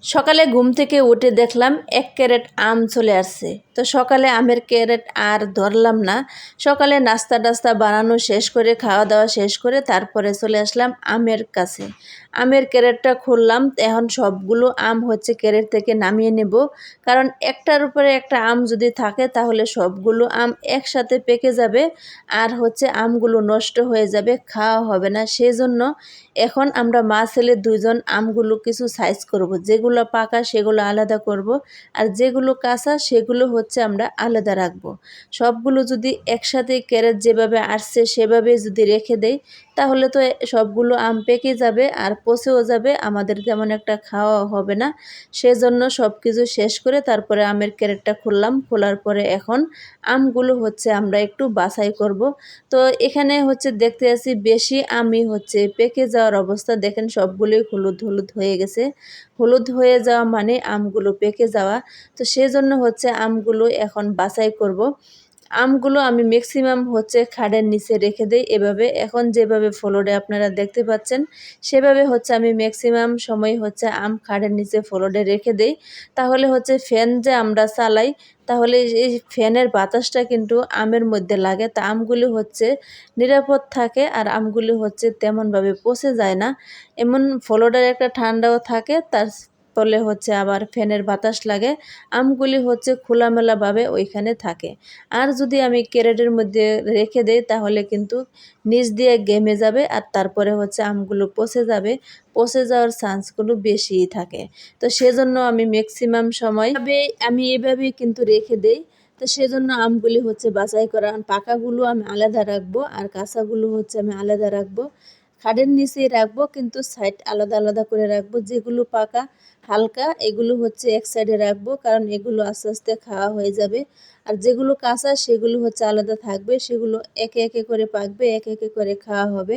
সকালে ঘুম থেকে উঠে দেখলাম 1 ক্যারেট আম চলে আসছে। তো সকালে আমের ক্যারেট আর ধরলাম না। সকালে নাস্তা টাস্তা বানানো শেষ করে, খাওয়া দাওয়া শেষ করে তারপরে চলে আসলাম আমের কাছে। আমের ক্যারেটটা খুললাম, এখন সবগুলো আম হচ্ছে ক্যারেট থেকে নামিয়ে নেব। কারণ একটার উপরে একটা আম যদি থাকে তাহলে সবগুলো আম একসাথে পেকে যাবে আর হচ্ছে আমগুলো নষ্ট হয়ে যাবে, খাওয়া হবে না। সেজন্য এখন আমরা মা ছেলে দুইজন আমগুলো কিছু সাইজ করব, যেগুলো পাকা সেগুলো আলাদা করব আর যেগুলো কাঁচা সেগুলো হচ্ছে আমরা আলাদা রাখবো। সবগুলো যদি একসাথে ক্যারেট যেভাবে আসছে সেভাবে যদি রেখে দেই তাহলে তো সবগুলো আম পেকে যাবে আর পচেও যাবে, আমাদের তেমন একটা খাওয়া হবে না। সেজন্য সব কিছু শেষ করে তারপরে আমের ক্যারেটটা খুললাম। খোলার পরে এখন আমগুলো হচ্ছে আমরা একটু বাছাই করব। তো এখানে হচ্ছে দেখতে আছি বেশি আমই হচ্ছে পেকে যাওয়ার অবস্থা। দেখেন সবগুলোই হলুদ হলুদ হয়ে গেছে। হলুদ হয়ে যাওয়া মানে আমগুলো পেকে যাওয়া। তো সেজন্য হচ্ছে আমগুলো এখন বাছাই করব। আমগুলো আমি ম্যাক্সিমাম হচ্ছে খাড়ের নিচে রেখে দেই এভাবে। এখন যেভাবে ফ্লোরে আপনারা দেখতে পাচ্ছেন সেভাবে হচ্ছে আমি ম্যাক্সিমাম সময় হচ্ছে আম খাড়ের নিচে ফ্লোরে রেখে দেই। তাহলে হচ্ছে ফ্যান যে আমরা চালাই তাহলে এই ফ্যানের বাতাসটা কিন্তু আমের মধ্যে লাগে, তা আমগুলি হচ্ছে নিরাপদ থাকে আর আমগুলি হচ্ছে তেমনভাবে পচে যায় না। এমন ফ্লোরের একটা ঠান্ডাও থাকে, তার ফলে হচ্ছে আবার ফ্যানের বাতাস লাগে, আমগুলি হচ্ছে খোলামেলাভাবে ওইখানে থাকে। আর যদি আমি ক্যারেটের মধ্যে রেখে দেই তাহলে কিন্তু নিচ দিয়ে ঘেমে যাবে আর তারপরে হচ্ছে আমগুলো পচে যাবে। পচে যাওয়ার চান্সগুলো বেশিই থাকে। তো সেজন্য আমি ম্যাক্সিমাম সময় আমি এভাবেই কিন্তু রেখে দেই। তো সেজন্য আমগুলি হচ্ছে বাছাই করা, পাকাগুলো আমি আলাদা রাখবো আর কাঁচাগুলো হচ্ছে আমি আলাদা রাখবো। খাটের নিচেই রাখবো কিন্তু সাইড আলাদা আলাদা করে রাখবো। যেগুলো পাকা হালকা এগুলো হচ্ছে এক সাইডে রাখবো, কারণ এগুলো আস্তে আস্তে খাওয়া হয়ে যাবে। আর যেগুলো কাঁচা সেগুলো হচ্ছে আলাদা থাকবে, সেগুলো একে একে করে পাকবে, একে একে করে খাওয়া হবে।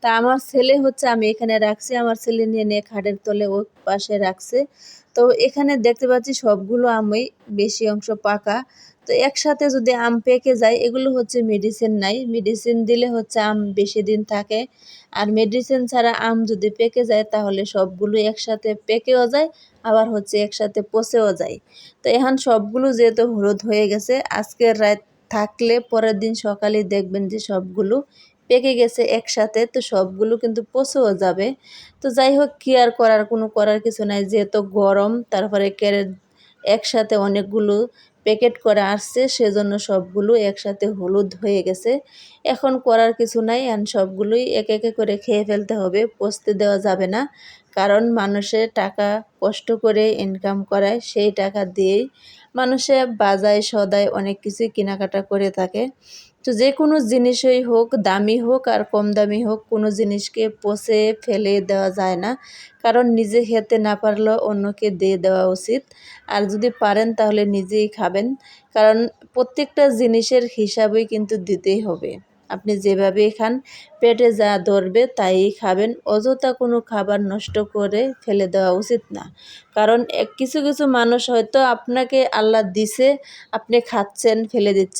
তা আমার ছেলে হচ্ছে আমি এখানে রাখছি, আমার ছেলে নিয়ে নিয়ে খাটের তলে ও পাশে রাখছে। তো এখানে দেখতে পাচ্ছি সবগুলো আমই বেশি অংশ পাকা। তো একসাথে যদি আম পেকে যায় এগুলো হচ্ছে মেডিসিন নাই, মেডিসিন দিলে হচ্ছে আম বেশি দিন থাকে। আর মেডিসিন ছাড়া আম যদি পেকে যায় তাহলে সবগুলো একসাথে পেকেও যায় আবার হচ্ছে একসাথে পচেও যায়। তো এখন সবগুলো যেহেতু হলুদ হয়ে গেছে, আজকের রাত থাকলে পরের দিন সকালে দেখবেন যে সবগুলো পেকে গেছে একসাথে, তো সবগুলো কিন্তু পচেও যাবে। তো যাই হোক, কি আর করার কিছু নাই, যেহেতু গরম তারপরে ক্যারেট একসাথে অনেকগুলো প্যাকেট করে আসছে সেজন্য সবগুলো একসাথে হলুদ হয়ে গেছে। এখন করার কিছু নাই, এখন সবগুলোই এক একে করে খেয়ে ফেলতে হবে, পচতে দেওয়া যাবে না। কারণ মানুষের টাকা কষ্ট করে ইনকাম করায়, সেই টাকা দিয়েই মানুষে বাজায় সদায় অনেক কিছুই কেনাকাটা করে থাকে। তো যে কোনো জিনিসই হোক, দামি হোক আর কম দামি হোক, কোনো জিনিসকে পচে ফেলে দেওয়া যায় না। কারণ নিজে খেতে না পারলেও অন্যকে দিয়ে দেওয়া উচিত। আর যদি পারেন তাহলে নিজেই খাবেন। কারণ প্রত্যেকটা জিনিসের হিসাবই কিন্তু দিতেই হবে। আপনি যেভাবেই খান পেটে যা ধরবে তাই খাবেন। অযথা কোনো খাবার নষ্ট করে ফেলে দেওয়া উচিত না। কারণ কিছু কিছু মানুষ হয়তো আপনাকে আল্লাহ দিছে, আপনি খাচ্ছেন ফেলে দিচ্ছেন।